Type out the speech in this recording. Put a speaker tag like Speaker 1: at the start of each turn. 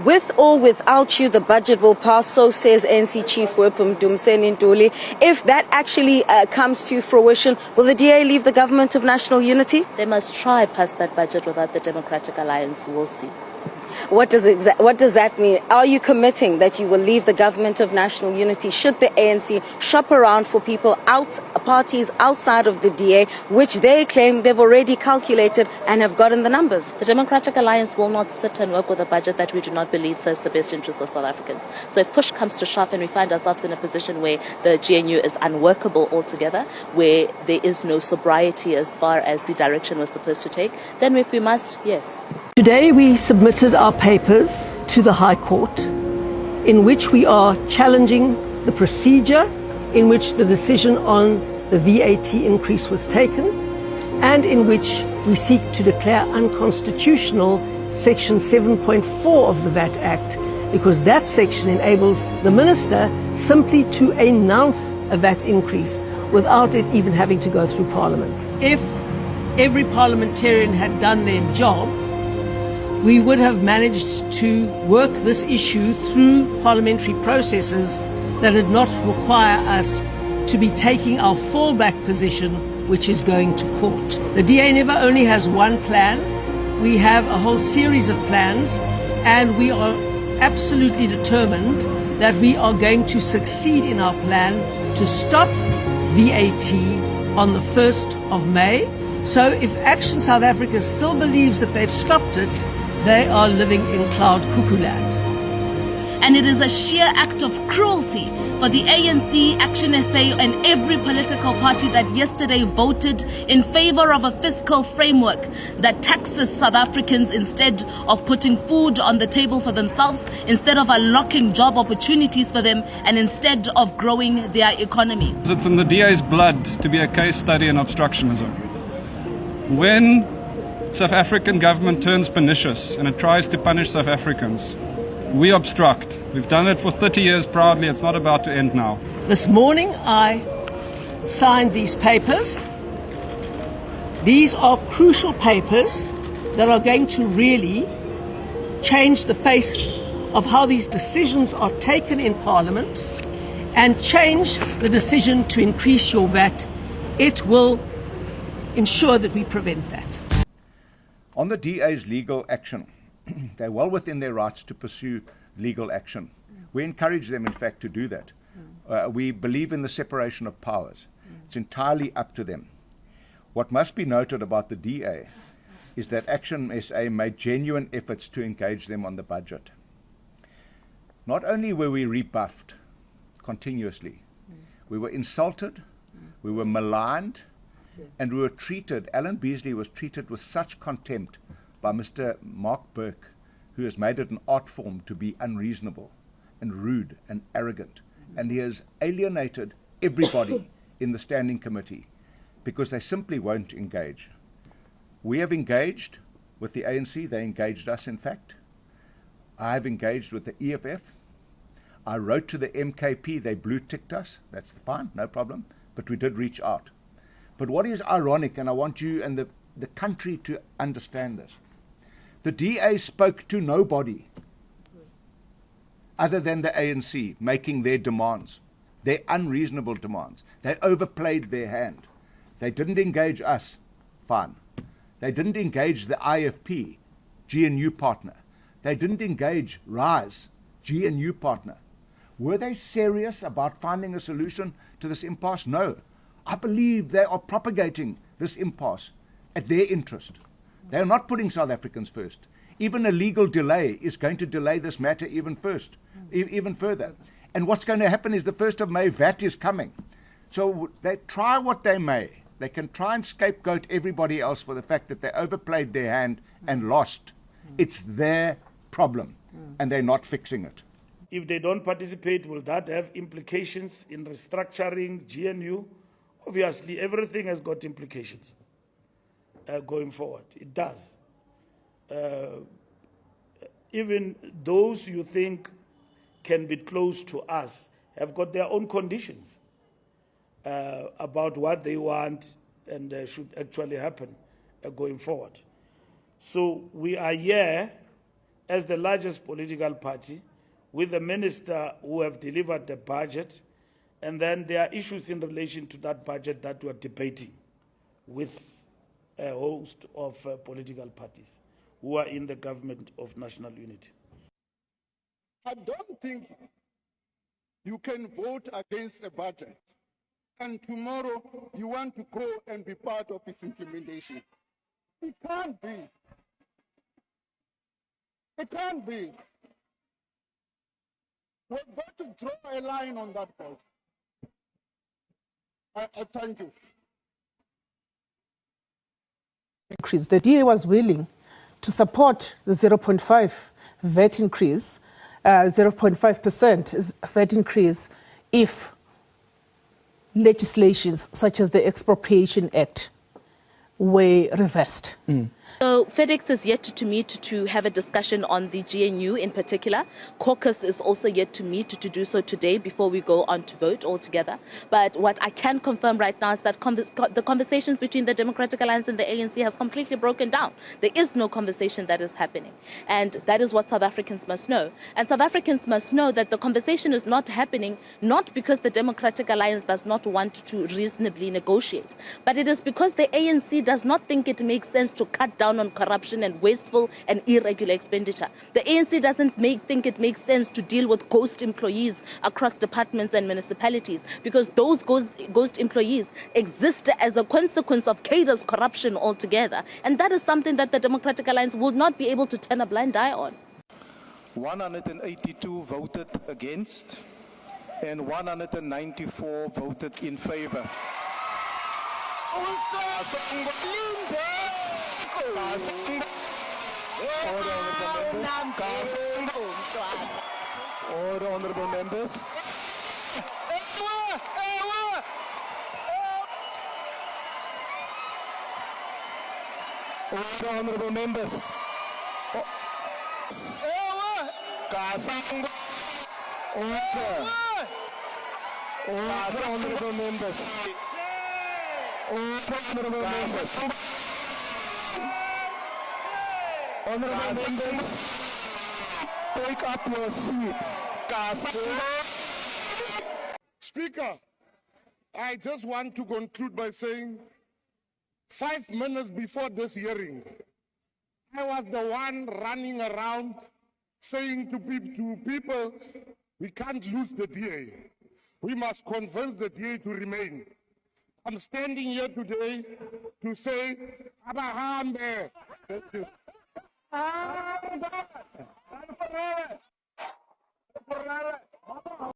Speaker 1: With or without you, the budget will pass, so says ANC Chief Whip Mdumiseni Ntuli. If that actually comes to fruition, will the DA leave the government of national unity?
Speaker 2: They must try past that budget without the Democratic Alliance. We'll see.
Speaker 1: What does that mean? Are you committing that you will leave the government of national unity should the ANC shop around for parties outside of the DA, which they claim they've already calculated and have gotten the numbers?
Speaker 2: The Democratic Alliance will not sit and work with a budget that we do not believe serves the best interests of South Africans. So if push comes to shove and we find ourselves in a position where the GNU is unworkable altogether, where there is no sobriety as far as the direction we're supposed to take, then if we must, yes.
Speaker 3: Today we submitted our papers to the High Court in which we are challenging the procedure in which the decision on the VAT increase was taken and in which we seek to declare unconstitutional Section 7.4 of the VAT Act, because that section enables the Minister simply to announce a VAT increase without it even having to go through Parliament. If every parliamentarian had done their job, we would have managed to work this issue through parliamentary processes that did not require us to be taking our fallback position, which is going to court. The DA never only has one plan, we have a whole series of plans, and we are absolutely determined that we are going to succeed in our plan to stop VAT on the 1st of May. So if Action South Africa still believes that they've stopped it, they are living in cloud cuckoo land.
Speaker 4: And it is a sheer act of cruelty for the ANC, Action SA and every political party that yesterday voted in favor of a fiscal framework that taxes South Africans instead of putting food on the table for themselves, instead of unlocking job opportunities for them, and instead of growing their economy.
Speaker 5: It's in the DA's blood to be a case study in obstructionism. When South African government turns pernicious and it tries to punish South Africans, we obstruct. We've done it for 30 years proudly. It's not about to end now.
Speaker 3: This morning I signed these papers. These are crucial papers that are going to really change the face of how these decisions are taken in Parliament and change the decision to increase your VAT. It will ensure that we prevent that.
Speaker 6: On the DA's legal action, they're well within their rights to pursue legal action. We encourage them, in fact, to do that. We believe in the separation of powers. It's entirely up to them. What must be noted about the DA is that Action SA made genuine efforts to engage them on the budget. Not only were we rebuffed continuously, we were insulted, we were maligned, and we were treated, Alan Beasley was treated with such contempt by Mr. Mark Burke, who has made it an art form to be unreasonable and rude and arrogant. And he has alienated everybody in the standing committee because they simply won't engage. We have engaged with the ANC, they engaged us in fact. I have engaged with the EFF. I wrote to the MKP, they blue-ticked us, that's fine, no problem, but we did reach out. But what is ironic, and I want you and the country to understand this, the DA spoke to nobody other than the ANC making their demands, their unreasonable demands. They overplayed their hand. They didn't engage us, fine. They didn't engage the IFP, GNU partner. They didn't engage RISE, GNU partner. Were they serious about finding a solution to this impasse? No. I believe they are propagating this impasse at their interest. They are not putting South Africans first. Even a legal delay is going to delay this matter even further. And what's going to happen is the 1st of May, VAT is coming. So they try what they may. They can try and scapegoat everybody else for the fact that they overplayed their hand and lost. It's their problem, and they're not fixing it.
Speaker 7: If they don't participate, will that have implications in restructuring GNU? Obviously, everything has got implications going forward. It does. Even those you think can be close to us have got their own conditions about what they want and should actually happen going forward. So we are here as the largest political party, with the minister who have delivered the budget, and then there are issues in relation to that budget that we're debating with a host of political parties who are in the government of national unity.
Speaker 8: I don't think you can vote against a budget and tomorrow you want to go and be part of its implementation. It can't be. It can't be. We've got to draw a line on that point. I thank you.
Speaker 9: Increase. The DA was willing to support the 0.5 VAT increase, 0.5% VAT increase, if legislations such as the Expropriation Act were reversed.
Speaker 2: So FedEx is yet to meet to have a discussion on the GNU in particular. Caucus is also yet to meet to do so today before we go on to vote altogether. But what I can confirm right now is that the conversations between the Democratic Alliance and the ANC has completely broken down. There is no conversation that is happening. And that is what South Africans must know. And South Africans must know that the conversation is not happening not because the Democratic Alliance does not want to reasonably negotiate, but it is because the ANC does not think it makes sense to cut down on corruption and wasteful and irregular expenditure. The ANC doesn't think it makes sense to deal with ghost employees across departments and municipalities, because those ghost employees exist as a consequence of cadres corruption altogether. And that is something that the Democratic Alliance will not be able to turn a blind eye on.
Speaker 10: 182 voted against and 194 voted in favor. Order, honorable members. Order, honorable members. Order. Order, honorable members. Order, honorable members. Honorable members, take up your seats.
Speaker 8: Speaker, I just want to conclude by saying 5 minutes before this hearing, I was the one running around saying to people, we can't lose the DA. We must convince the DA to remain. I'm standing here today to say, Abahambe. Thank you. Abahambe.